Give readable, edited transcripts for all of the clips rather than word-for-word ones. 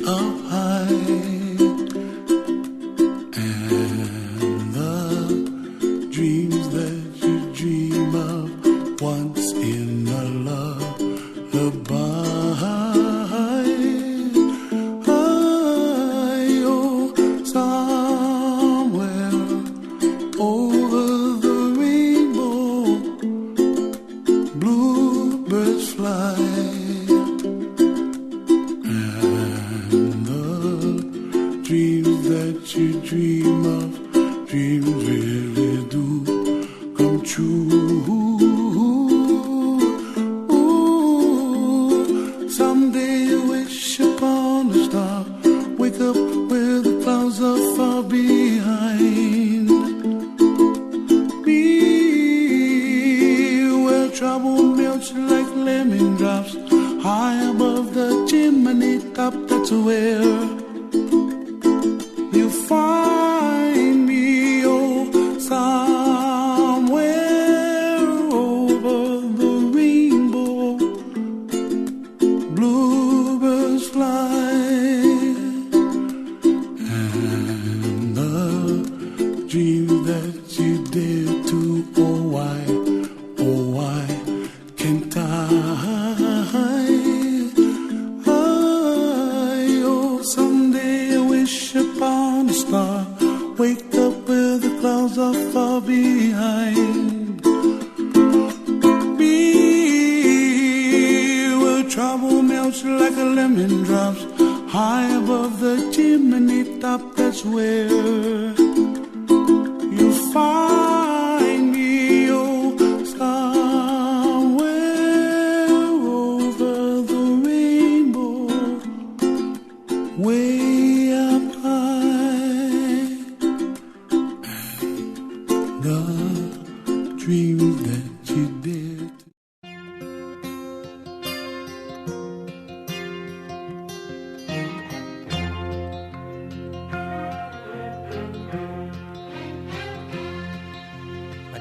up high, and the dreams that you dream of once in a lullaby.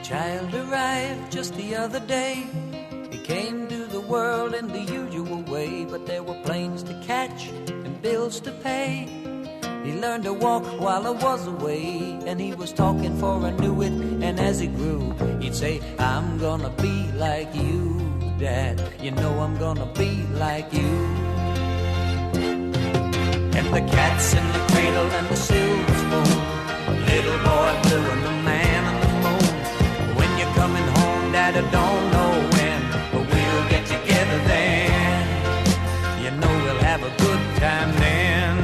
Child arrived just the other day. He came to the world in the usual way, but there were planes to catch and bills to pay. He learned to walk while I was away, and he was talking for I knew it. And as he grew, he'd say, I'm gonna be like you, Dad. You know I'm gonna be like you. And the cat's in the cradle and the silver spoon, little boy blue and the man on the moon. When you're coming home, Dad, I don't know when, but we'll get together then. You know we'll have a good time then.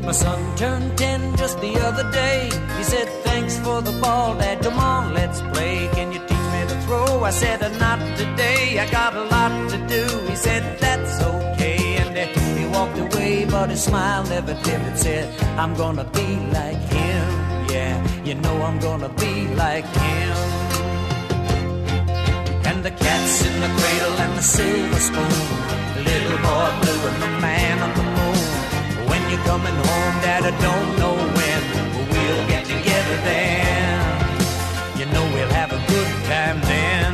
My son turned 10 just the other day. He said, thanks for the ball, Dad, come on, let's play. Can you teach me to throw? I said, not today, I got a lot to do. He said, that's okay, and he walked away, but his smile never dimmed. Said, I'm gonna be like him, yeah, you know I'm gonna be like him. And the cat's in the cradle and the silver spoon, the little boy blue and the man on the moon. When you're coming home, Dad, I don't know when, but we'll get together then. You know we'll have a good time then.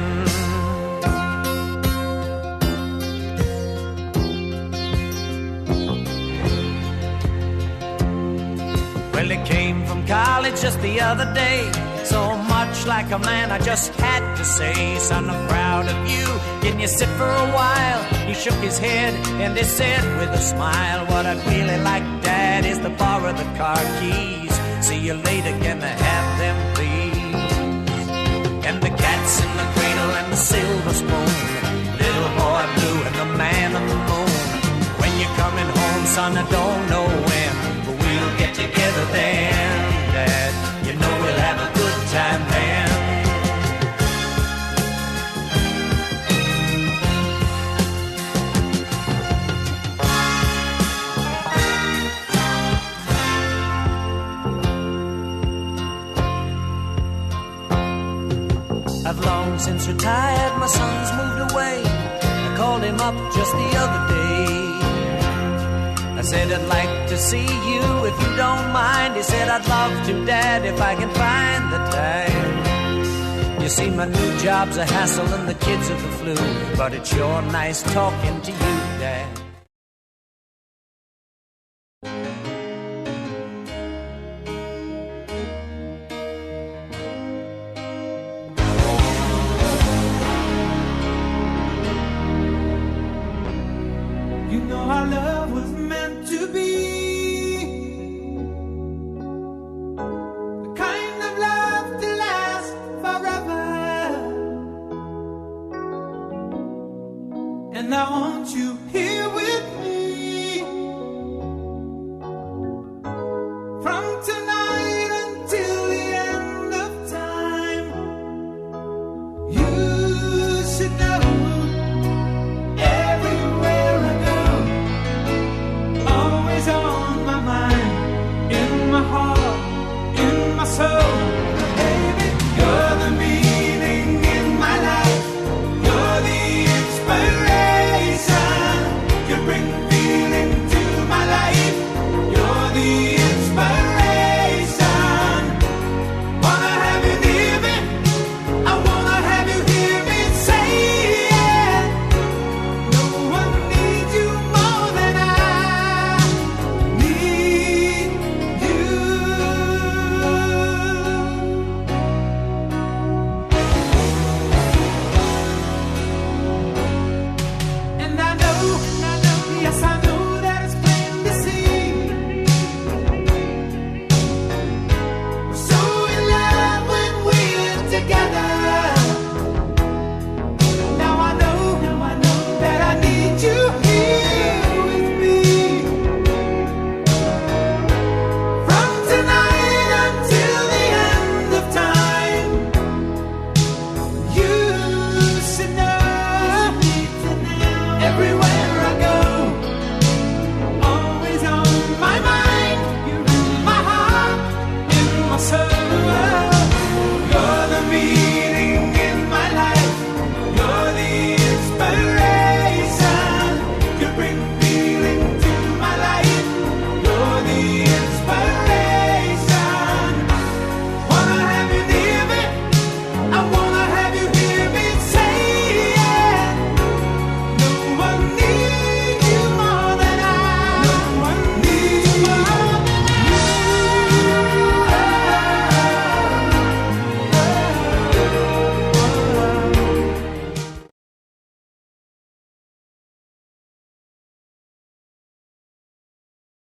Well, he came from college just the other day, so much like a man I just had to say, son, I'm proud of you, can you sit for a while? He shook his head and he said with a smile, what I'd really like, Dad, is to borrow the car keys. See you later, can I have them, please? And the cat's in the cradle and the silver spoon, little boy blue and the man on the moon. When you're coming home, son, I don't know when, but we'll get together then, Dad. You know we'll have a good time then. I've long since retired, my son's moved away. I called him up just the other day. I said, I'd like to see you if you don't mind. He said, I'd love to, Dad, if I can find the time. see, my new job's a hassle and the kids are the flu, but it's sure nice talking to you, Dad. You know our love was meant to be the kind of love to last forever. And I want you here with me from tonight until the end of time. You should know